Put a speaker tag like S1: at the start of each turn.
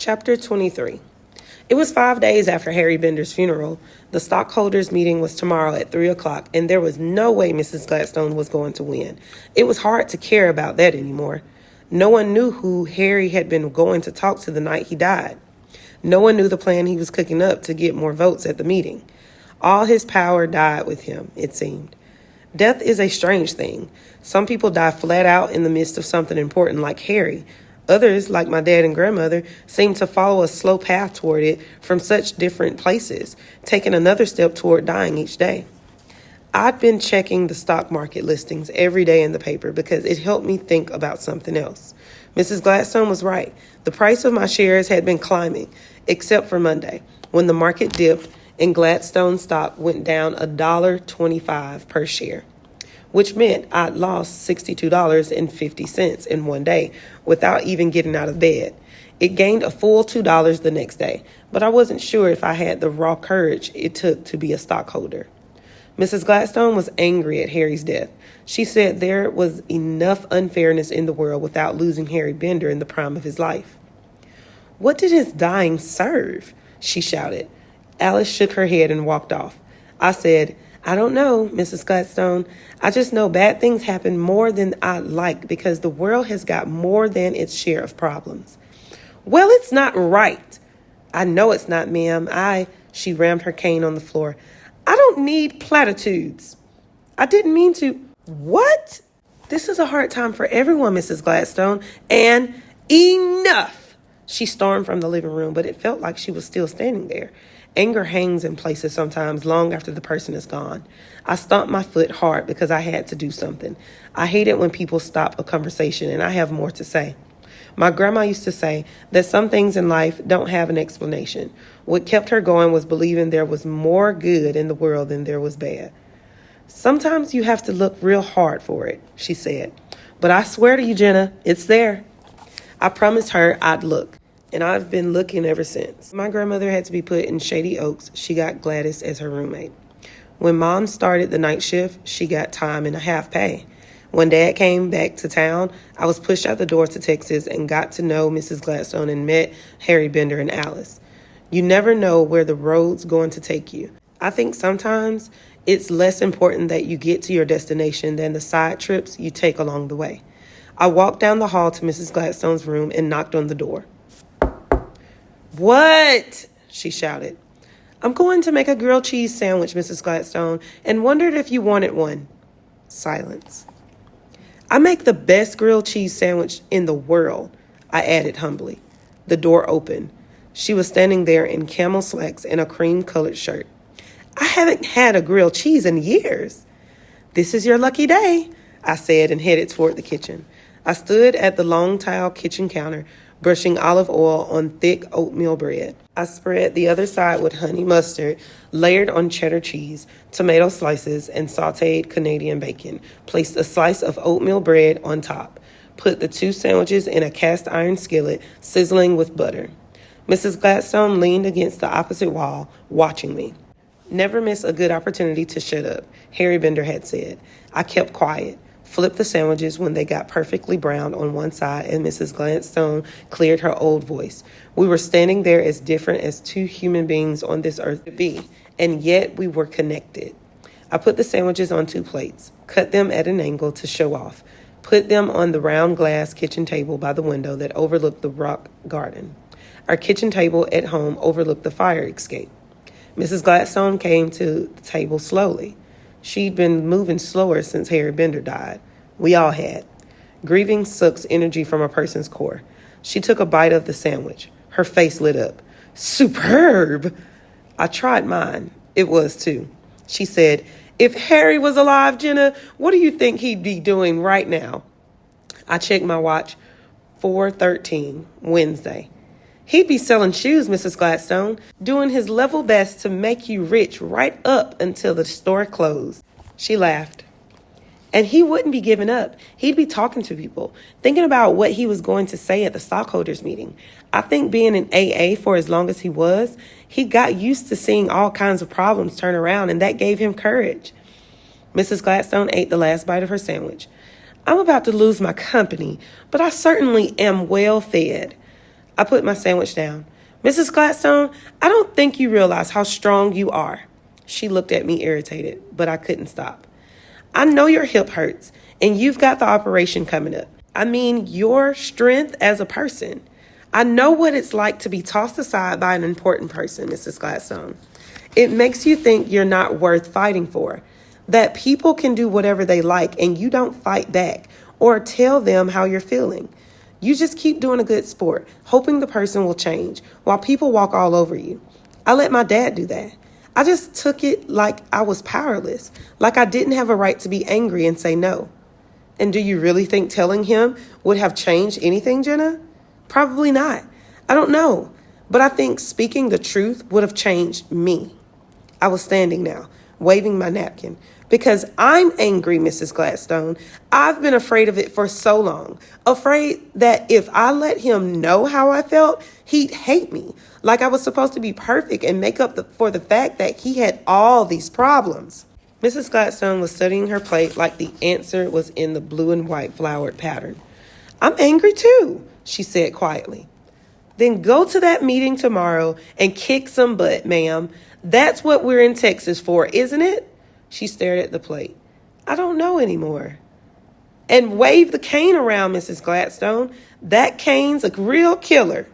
S1: Chapter 23. It was 5 days after Harry Bender's funeral. The stockholders' meeting was tomorrow at 3 o'clock, and there was no way Mrs. Gladstone was going to win. It was hard to care about that anymore. No one knew who Harry had been going to talk to the night he died. No one knew the plan he was cooking up to get more votes at the meeting. All his power died with him, it seemed. Death is a strange thing. Some people die flat out in the midst of something important like Harry. Others, like my dad and grandmother, seem to follow a slow path toward it from such different places, taking another step toward dying each day. I'd been checking the stock market listings every day in the paper because it helped me think about something else. Mrs. Gladstone was right. The price of my shares had been climbing, except for Monday, when the market dipped and Gladstone stock went down $1.25 per share, which meant I'd lost $62.50 in one day without even getting out of bed. It gained a full $2 the next day, but I wasn't sure if I had the raw courage it took to be a stockholder. Mrs. Gladstone was angry at Harry's death. She said there was enough unfairness in the world without losing Harry Bender in the prime of his life. "What did his dying serve?" she shouted. Alice shook her head and walked off. I said, "I don't know, Mrs. Gladstone. I just know bad things happen more than I like because the world has got more than its share of problems." "Well, it's not right." "I know it's not, ma'am. She rammed her cane on the floor. "I don't need platitudes." "I didn't mean to." "What?" "This is a hard time for everyone, Mrs. Gladstone, and enough." She stormed from the living room, but it felt like she was still standing there. Anger hangs in places sometimes long after the person is gone. I stomped my foot hard because I had to do something. I hate it when people stop a conversation and I have more to say. My grandma used to say that some things in life don't have an explanation. What kept her going was believing there was more good in the world than there was bad. "Sometimes you have to look real hard for it," she said. "But I swear to you, Jenna, it's there." I promised her I'd look, and I've been looking ever since. My grandmother had to be put in Shady Oaks. She got Gladys as her roommate. When Mom started the night shift, she got time and a half pay. When Dad came back to town, I was pushed out the door to Texas and got to know Mrs. Gladstone and met Harry Bender and Alice. You never know where the road's going to take you. I think sometimes it's less important that you get to your destination than the side trips you take along the way. I walked down the hall to Mrs. Gladstone's room and knocked on the door. "What?" she shouted. "I'm going to make a grilled cheese sandwich, Mrs. Gladstone, and wondered if you wanted one." Silence. "I make the best grilled cheese sandwich in the world," I added humbly. The door opened. She was standing there in camel slacks and a cream-colored shirt. "I haven't had a grilled cheese in years." "This is your lucky day," I said and headed toward the kitchen. I stood at the long tile kitchen counter, brushing olive oil on thick oatmeal bread. I spread the other side with honey mustard, layered on cheddar cheese, tomato slices, and sautéed Canadian bacon. Placed a slice of oatmeal bread on top. Put the two sandwiches in a cast iron skillet, sizzling with butter. Mrs. Gladstone leaned against the opposite wall, watching me. "Never miss a good opportunity to shut up," Harry Bender had said. I kept quiet. Flipped the sandwiches when they got perfectly browned on one side, and Mrs. Gladstone cleared her old voice. We were standing there as different as two human beings on this earth could be, and yet we were connected. I put the sandwiches on 2 plates, cut them at an angle to show off, put them on the round glass kitchen table by the window that overlooked the rock garden. Our kitchen table at home overlooked the fire escape. Mrs. Gladstone came to the table slowly. She'd been moving slower since Harry Bender died. We all had. Grieving sucks energy from a person's core. She took a bite of the sandwich. Her face lit up. "Superb!" I tried mine. It was too. She said, "If Harry was alive, Jenna, what do you think he'd be doing right now?" I checked my watch. 4:13, Wednesday. "He'd be selling shoes, Mrs. Gladstone, doing his level best to make you rich right up until the store closed." She laughed. "And he wouldn't be giving up. He'd be talking to people, thinking about what he was going to say at the stockholders meeting. I think being in AA for as long as he was, he got used to seeing all kinds of problems turn around, and that gave him courage." Mrs. Gladstone ate the last bite of her sandwich. "I'm about to lose my company, but I certainly am well fed." I put my sandwich down. Mrs. Gladstone, I don't think you realize how strong you are. She looked at me irritated, but I couldn't stop. I know your hip hurts, and you've got the operation coming up. I mean, your strength as a person. I know what it's like to be tossed aside by an important person, Mrs. Gladstone. It makes you think you're not worth fighting for, that people can do whatever they like and you don't fight back or tell them how you're feeling. You just keep doing a good sport, hoping the person will change while people walk all over you. I let my dad do that. I just took it like I was powerless, like I didn't have a right to be angry and say no. And do you really think telling him would have changed anything, Jenna? Probably not. I don't know. But I think speaking the truth would have changed me. I was standing now, waving my napkin. Because I'm angry, Mrs. Gladstone. I've been afraid of it for so long. Afraid that if I let him know how I felt, he'd hate me. Like I was supposed to be perfect and make up for the fact that he had all these problems. Mrs. Gladstone was studying her plate like the answer was in the blue and white flowered pattern. I'm angry too, she said quietly. Then go to that meeting tomorrow and kick some butt, ma'am. That's what we're in Texas for, isn't it? She stared at the plate. I don't know anymore. And wave the cane around, Mrs. Gladstone. That cane's a real killer.